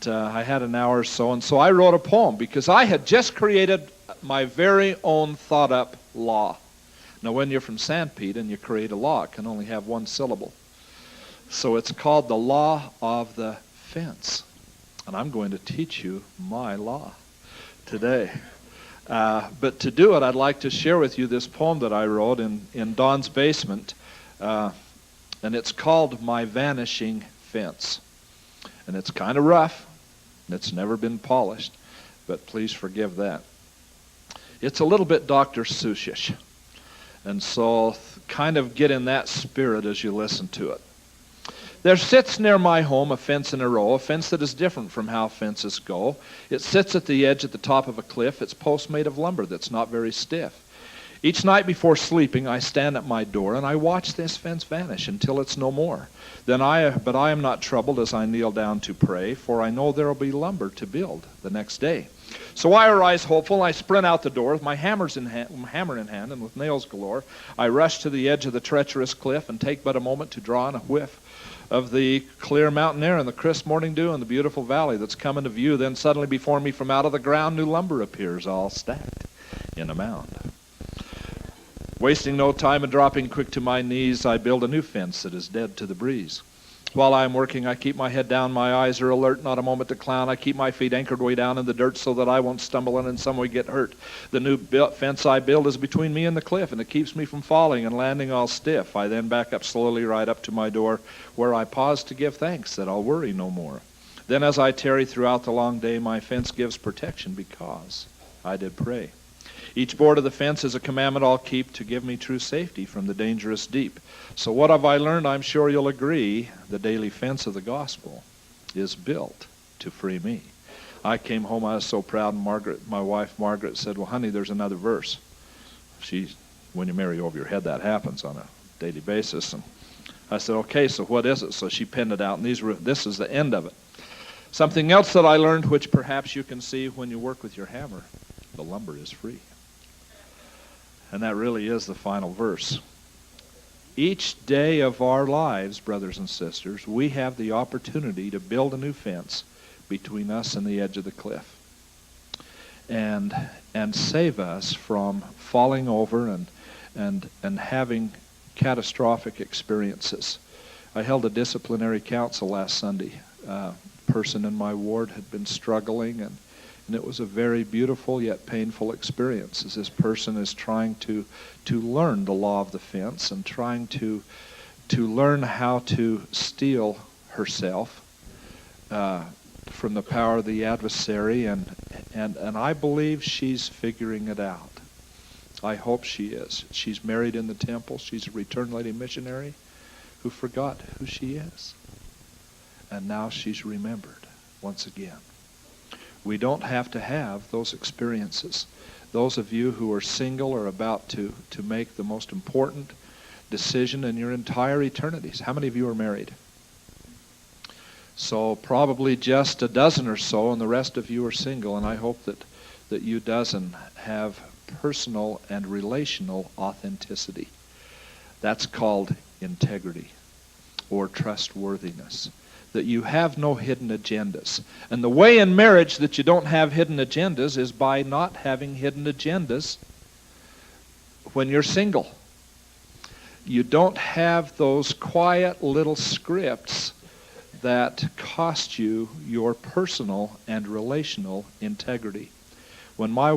and I had an hour or so, and so I wrote a poem because I had just created my very own thought-up law. Now, when you're from Sanpete and you create a law, it can only have one syllable. So it's called the Law of the Fence, and I'm going to teach you my law today. But to do it, I'd like to share with you this poem that I wrote in Don's basement, and it's called My Vanishing Fence. And it's kind of rough, and it's never been polished, but please forgive that. It's a little bit Dr. Seussish, and so kind of get in that spirit as you listen to it. There sits near my home a fence in a row, a fence that is different from how fences go. It sits at the edge at the top of a cliff. Its posts made of lumber that's not very stiff. Each night before sleeping, I stand at my door and I watch this fence vanish until it's no more. But I am not troubled as I kneel down to pray, for I know there will be lumber to build the next day. So I arise hopeful, I sprint out the door with my hammer in hand and with nails galore. I rush to the edge of the treacherous cliff and take but a moment to draw in a whiff of the clear mountain air and the crisp morning dew and the beautiful valley that's come into view. Then suddenly before me from out of the ground new lumber appears, all stacked in a mound. Wasting no time and dropping quick to my knees, I build a new fence that is dead to the breeze. While I am working, I keep my head down, my eyes are alert, not a moment to clown. I keep my feet anchored way down in the dirt so that I won't stumble and in some way get hurt. The new fence I build is between me and the cliff, and it keeps me from falling and landing all stiff. I then back up slowly right up to my door, where I pause to give thanks that I'll worry no more. Then as I tarry throughout the long day, my fence gives protection because I did pray. Each board of the fence is a commandment I'll keep to give me true safety from the dangerous deep. So what have I learned? I'm sure you'll agree. The daily fence of the gospel is built to free me. I came home, I was so proud, and my wife Margaret said, well, honey, there's another verse. When you marry over your head, that happens on a daily basis. And I said, okay, so what is it? So she penned it out, and this is the end of it. Something else that I learned, which perhaps you can see when you work with your hammer, the lumber is free. And that really is the final verse. Each day of our lives, brothers and sisters, we have the opportunity to build a new fence between us and the edge of the cliff and save us from falling over and having catastrophic experiences. I held a disciplinary council last Sunday. A person in my ward had been struggling, and it was a very beautiful yet painful experience as this person is trying to learn the law of the fence and trying to learn how to steel herself from the power of the adversary, and I believe she's figuring it out. I hope she is. She's married in the temple. She's a returned lady missionary who forgot who she is. And now she's remembered once again. We don't have to have those experiences. Those of you who are single are about to make the most important decision in your entire eternities. How many of you are married? So probably just a dozen or so, and the rest of you are single, and I hope that you dozen have personal and relational authenticity. That's called integrity or trustworthiness. That you have no hidden agendas. And the way in marriage that you don't have hidden agendas is by not having hidden agendas when you're single. You don't have those quiet little scripts that cost you your personal and relational integrity. When my